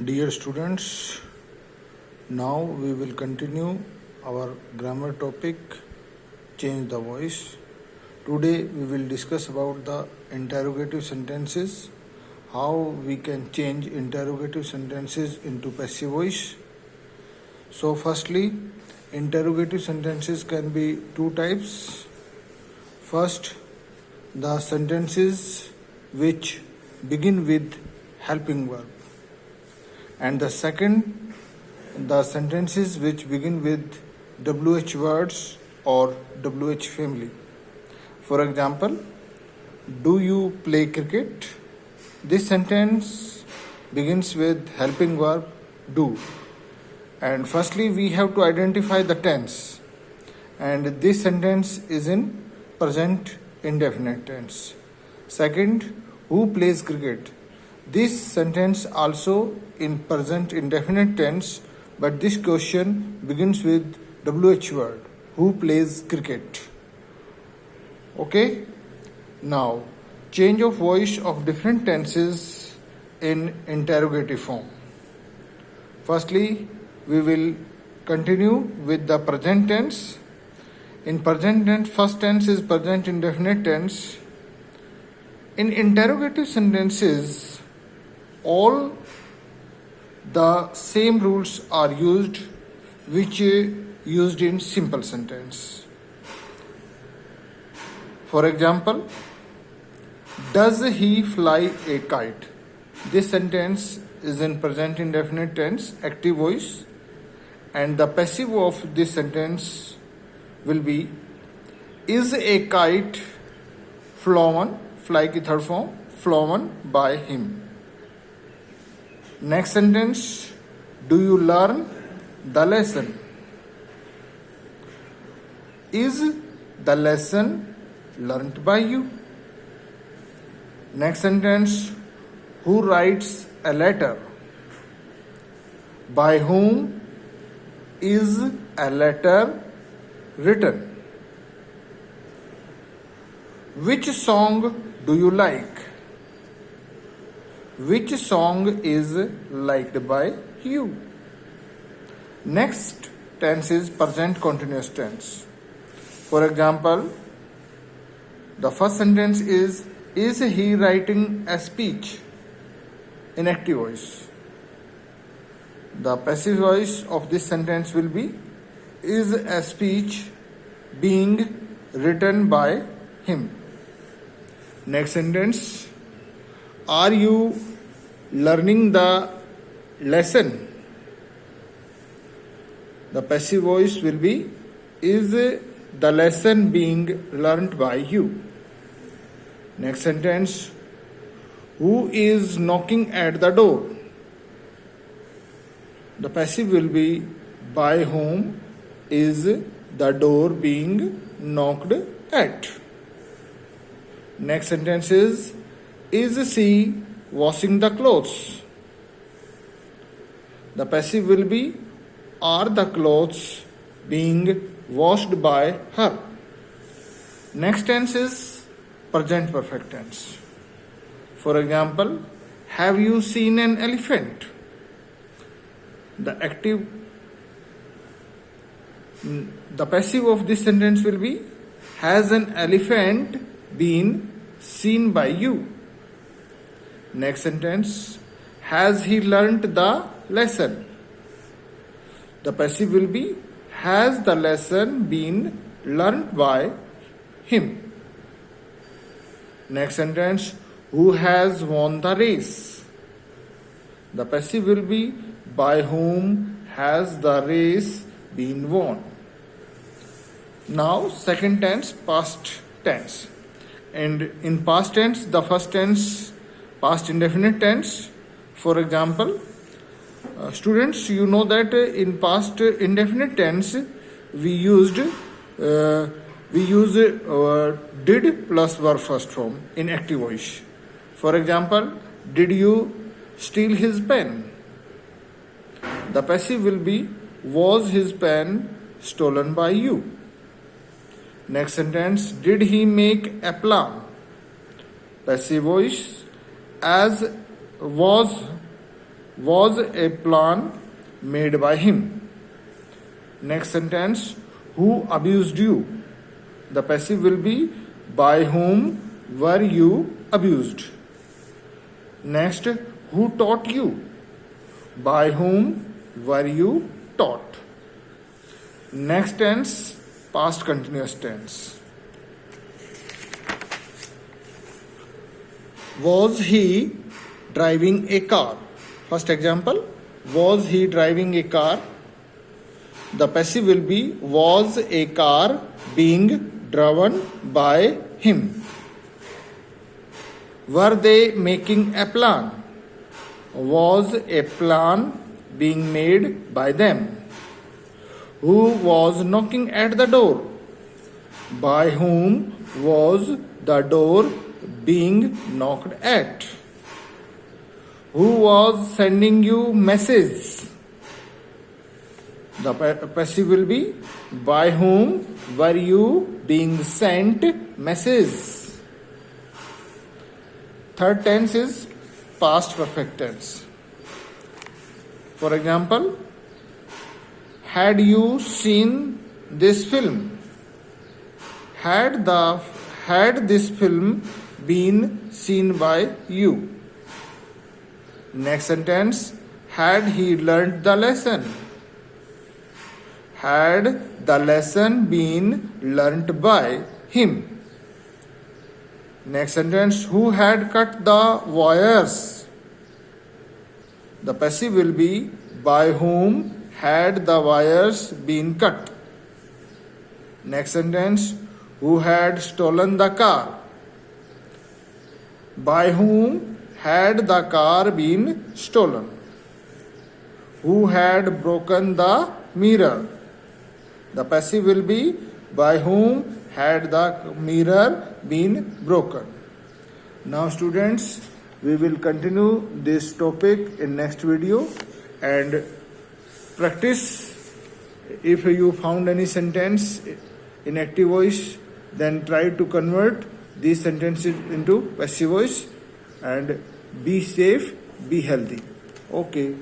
Dear students, now we will continue our grammar topic, change the voice. Today we will discuss about the interrogative sentences, how we can change interrogative sentences into passive voice. So firstly, interrogative sentences can be two types. First, the sentences which begin with helping verb, and the second, the sentences which begin with WH words or WH family. For example, do you play cricket? This sentence begins with helping verb do. And firstly, we have to identify the tense. And this sentence is in present indefinite tense. Second, who plays cricket? This sentence also in present indefinite tense, but this question begins with WH word, who plays cricket. Okay? Now, change of voice of different tenses in interrogative form. Firstly, we will continue with the present tense. In present tense, first tense is present indefinite tense. In interrogative sentences, all the same rules are used which used in simple sentence. For example, does he fly a kite? This sentence is in present indefinite tense, active voice, and the passive of this sentence will be is a kite flown, fly की third form, flown by him. Next sentence, do you learn the lesson? Is the lesson learnt by you? Next sentence, who writes a letter? By whom is a letter written? Which song do you like? Which song is liked by you? Next tense is present continuous tense. For example, the first sentence is he writing a speech? In active voice. The passive voice of this sentence will be is a speech being written by him. Next sentence, are you learning the lesson? The passive voice will be is the lesson being learnt by you. Next sentence, who is knocking at the door? The passive will be by whom is the door being knocked at. Next sentence is she washing the clothes? The passive will be are the clothes being washed by her? Next tense is present perfect tense. For example, have you seen an elephant? The passive of this sentence will be has an elephant been seen by you? Next sentence, has he learnt the lesson? The passive will be has the lesson been learnt by him? Next sentence, who has won the race? The passive will be by whom has the race been won? Now second tense, past tense. And in past tense, the first tense, past indefinite tense. For example, students, you know that in past indefinite tense we use did plus verb first form in active voice. For example, did you steal his pen? The passive will be was his pen stolen by you? Next sentence, did he make a plan? Passive voice, as was was a plan made by him. Next sentence, who abused you? The passive will be by whom were you abused? Next, who taught you? By whom were you taught? Next tense, past continuous tense. Was he driving a car? First example, was he driving a car? The passive will be was a car being driven by him. Were they making a plan? Was a plan being made by them? Who was knocking at the door? By whom was the door being knocked at? Who was sending you messages? The passive will be by whom were you being sent messages? Third tense is past perfect tense. For example, had you seen this film? Had this film been seen by you? Next sentence, had he learnt the lesson? Had the lesson been learnt by him? Next sentence, who had cut the wires? The passive will be by whom had the wires been cut? Next sentence, who had stolen the car? By whom had the car been stolen? Who had broken the mirror? The passive will be by whom had the mirror been broken. Now students, we will continue this topic in next video and practice. If you found any sentence in active voice, then try to convert these sentences into passive voice and be safe, be healthy. Okay.